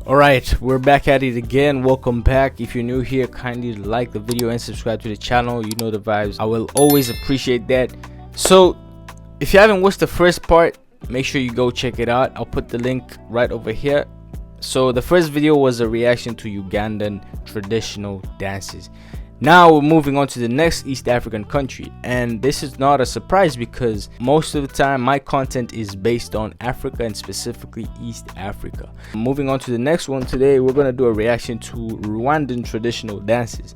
Alright, we're back at it again. Welcome back. If you're new here, kindly like the video and subscribe to the channel. You know the vibes. I will always appreciate that. So if you haven't watched the first part, make sure you go check it out. I'll put the link right over here. So the first video was a reaction to Ugandan traditional dances. Now we're moving on to the next East African country, and this is not a surprise because most of the time my content is based on Africa and specifically East Africa. Moving on to the next one, today we're going to do a reaction to Rwandan traditional dances,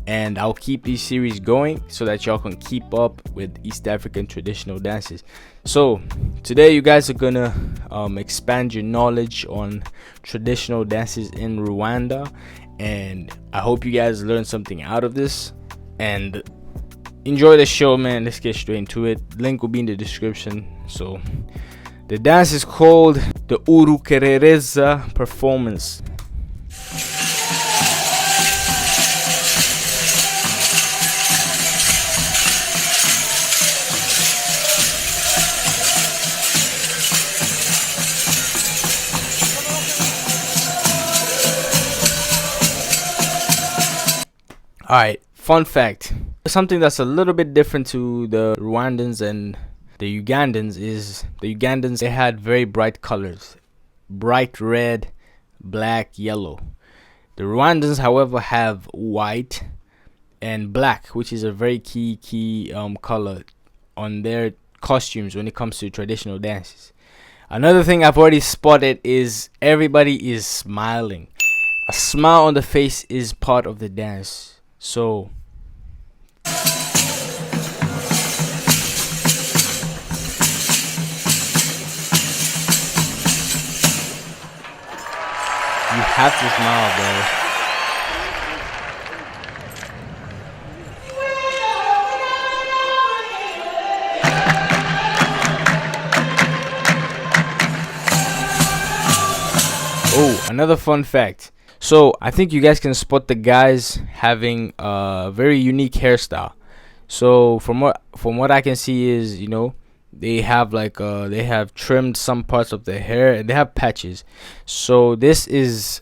and I'll keep these series going so that y'all can keep up with East African traditional dances. So today you guys are gonna expand your knowledge on traditional dances in Rwanda, and I hope you guys learned something out of this and enjoy the show, man. Let's get straight into it. Link will be in the description. So the dance is called the Urukerereza performance. Alright, fun fact. Something that's a little bit different to the Rwandans and the Ugandans is the Ugandans, they had very bright colors. Bright red, black, yellow. The Rwandans, however, have white and black, which is a very key color on their costumes when it comes to traditional dances. Another thing I've already spotted is everybody is smiling. A smile on the face is part of the dance. So you have to smile, bro. Oh, another fun fact. So I think you guys can spot the guys having a very unique hairstyle. So from what I can see is, you know, they have like they have trimmed some parts of their hair and they have patches. So this is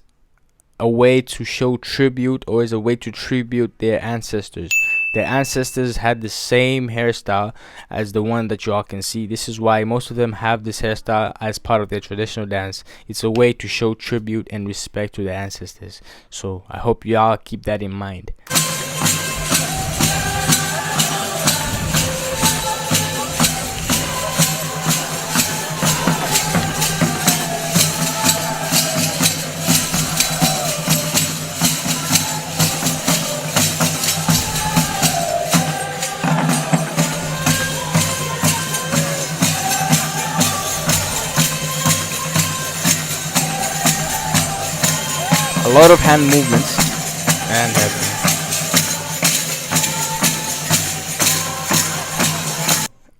a way to show tribute, or is a way to tribute their ancestors. Their ancestors had the same hairstyle as the one that y'all can see. This is why most of them have this hairstyle as part of their traditional dance. It's a way to show tribute and respect to their ancestors. So I hope y'all keep that in mind. A lot of hand movements and head.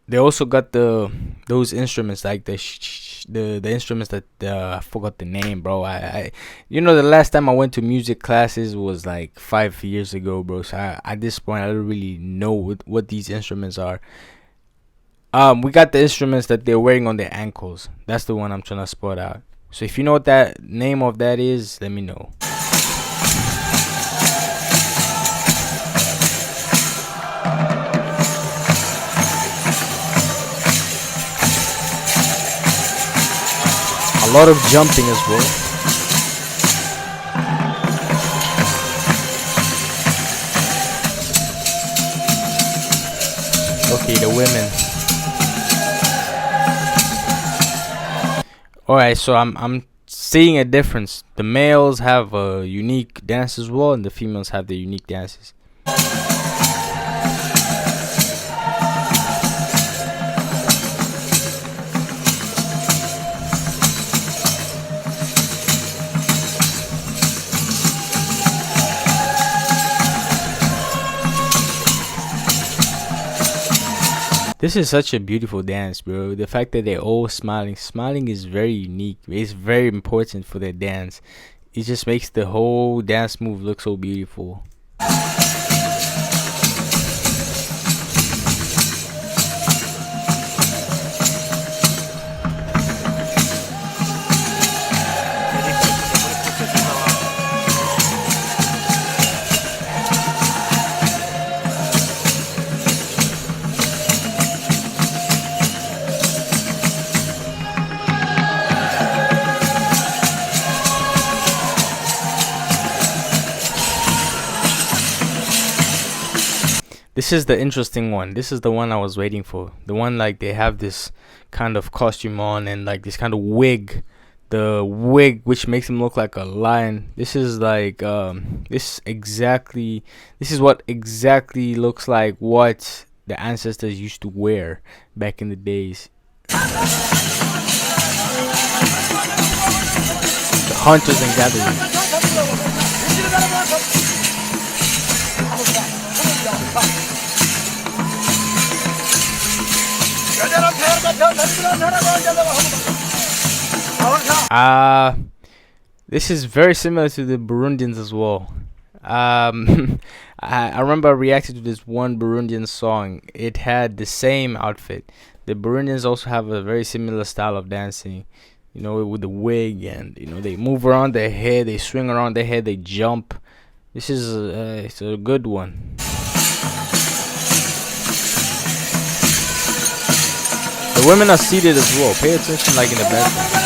They also got those instruments like the instruments that I forgot the name, bro. I you know, the last time I went to music classes was like 5 years ago, bro. So at this point I don't really know what these instruments are. We got the instruments that they're wearing on their ankles. That's the one I'm trying to spot out. So if you know what that name of that is, let me know. A lot of jumping as well. Okay, the women. Alright, so I'm seeing a difference. The males have a unique dance as well, and the females have their unique dances. This is such a beautiful dance, bro. The fact that they're all smiling is very unique. It's very important for their dance. It just makes the whole dance move look so beautiful. This is the interesting one. This is the one I was waiting for. The one like they have this kind of costume on and like this kind of wig. The wig which makes him look like a lion. This is like this is what exactly looks like what the ancestors used to wear back in the days. The hunters and gatherers. This is very similar to the Burundians as well. I remember I reacted to this one Burundian song. It had the same outfit. The Burundians also have a very similar style of dancing, you know, with the wig, and you know they move around their head, they swing around their head, they jump. This is it's a good one. The women are seated as well. Pay attention, like in the background.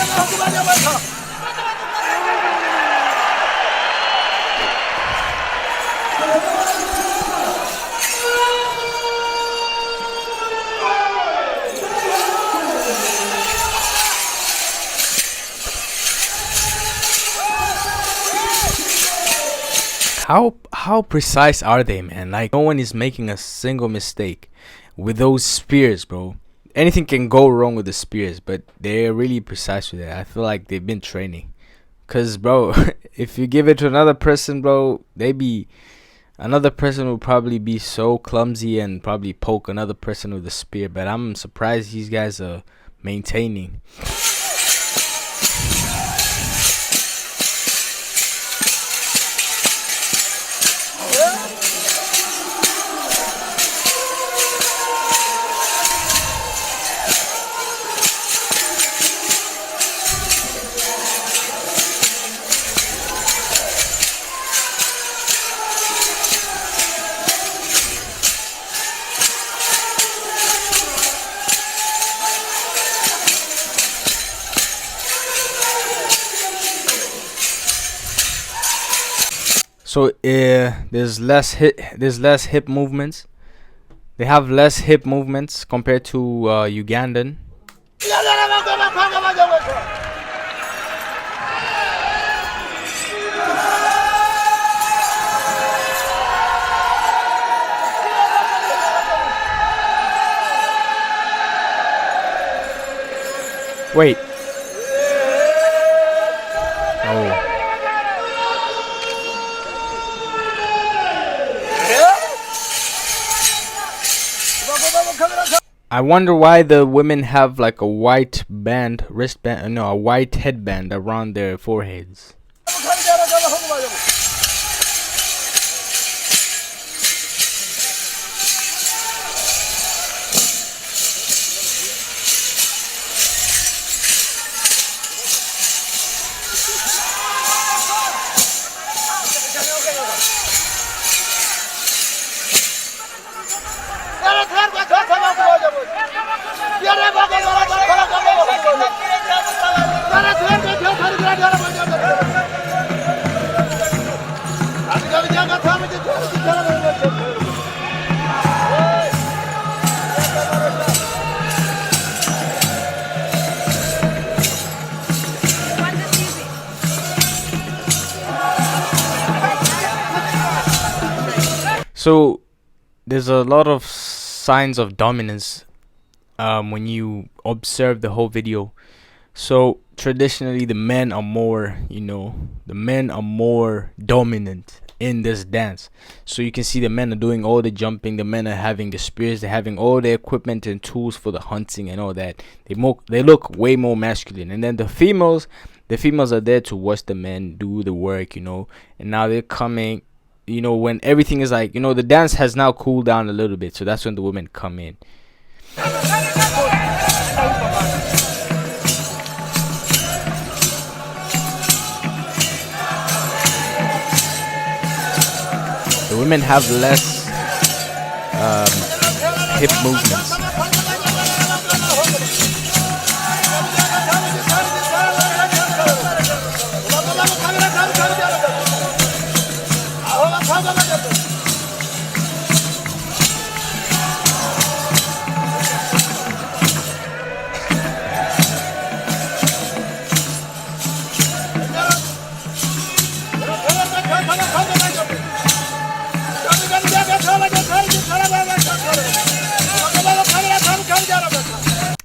How precise are they, man? Like no one is making a single mistake with those spears, bro. Anything can go wrong with the spears, but they're really precise with it. I feel like they've been training. Cause bro, if you give it to another person, bro, another person will probably be so clumsy and probably poke another person with a spear. But I'm surprised these guys are maintaining. So there's less hip movements. They have less hip movements compared to Ugandan. Wait. Oh. I wonder why the women have like a white wristband, a white headband around their foreheads. So there's a lot of signs of dominance when you observe the whole video. So traditionally the men are more, the men are more dominant in this dance. So you can see the men are doing all the jumping, the men are having the spears, they're having all the equipment and tools for the hunting and all that. They look way more masculine. And then the females are there to watch the men do the work, and now they're coming, when everything is like, the dance has now cooled down a little bit, so that's when the women come in. The women have less hip movements.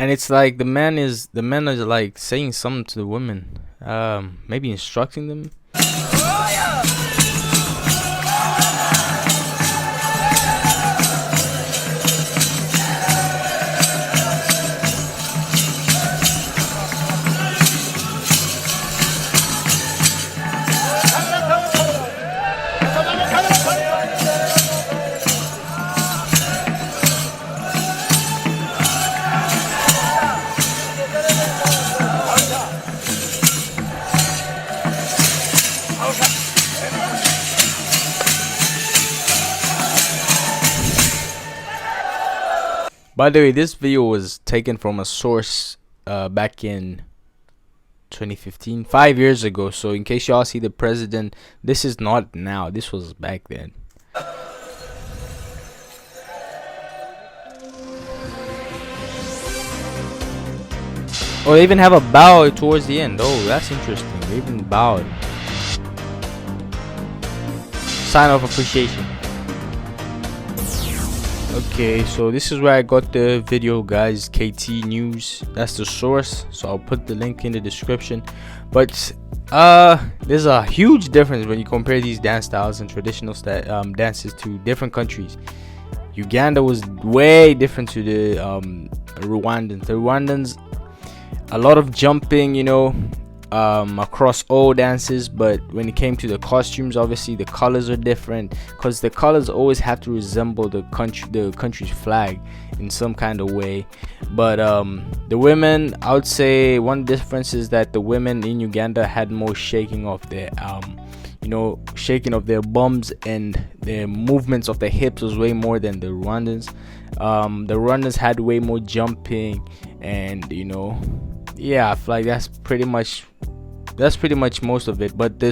and it's like the men is like saying something to the women, maybe instructing them. By the way, this video was taken from a source back in 2015, 5 years ago. So in case y'all see the president, this is not now, this was back then. Oh, they even have a bow towards the end. Oh, that's interesting. They even bowed. Sign of appreciation. Okay, so this is where I got the video, guys. KT News, that's the source, so I'll put the link in the description. But there's a huge difference when you compare these dance styles and traditional dances to different countries. Uganda was way different to the Rwandans. The Rwandans, a lot of jumping, you know, across all dances, but when it came to the costumes, obviously the colors are different, because the colors always have to resemble the country's flag in some kind of way. But the women, I would say one difference is that the women in Uganda had more shaking of their shaking of their bums, and their movements of their hips was way more than the Rwandans. The Rwandans had way more jumping, and yeah, I feel like that's pretty much most of it. But the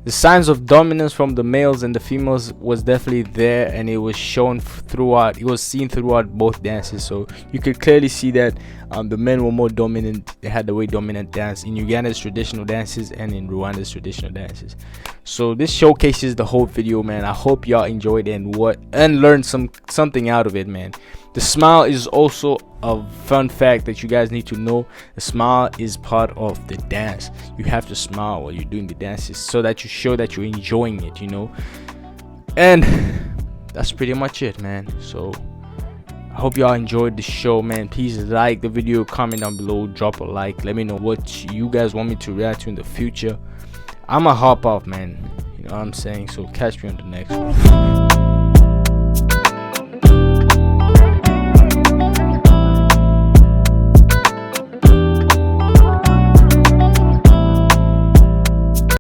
signs of dominance from the males and the females was definitely there, and it was shown throughout. It was seen throughout both dances, so you could clearly see that the men were more dominant. They had the way dominant dance in Uganda's traditional dances and in Rwanda's traditional dances. So this showcases the whole video, man. I hope y'all enjoyed and learned something out of it, man. The smile is also a fun fact that you guys need to know. The smile is part of the dance. You have to smile while you're doing the dances so that you show that you're enjoying it, and that's pretty much it, man. So I hope y'all enjoyed the show, man. Please like the video, comment down below, drop a like, let me know what you guys want me to react to in the future. I'ma hop off, man, you know what I'm saying? So catch me on the next one.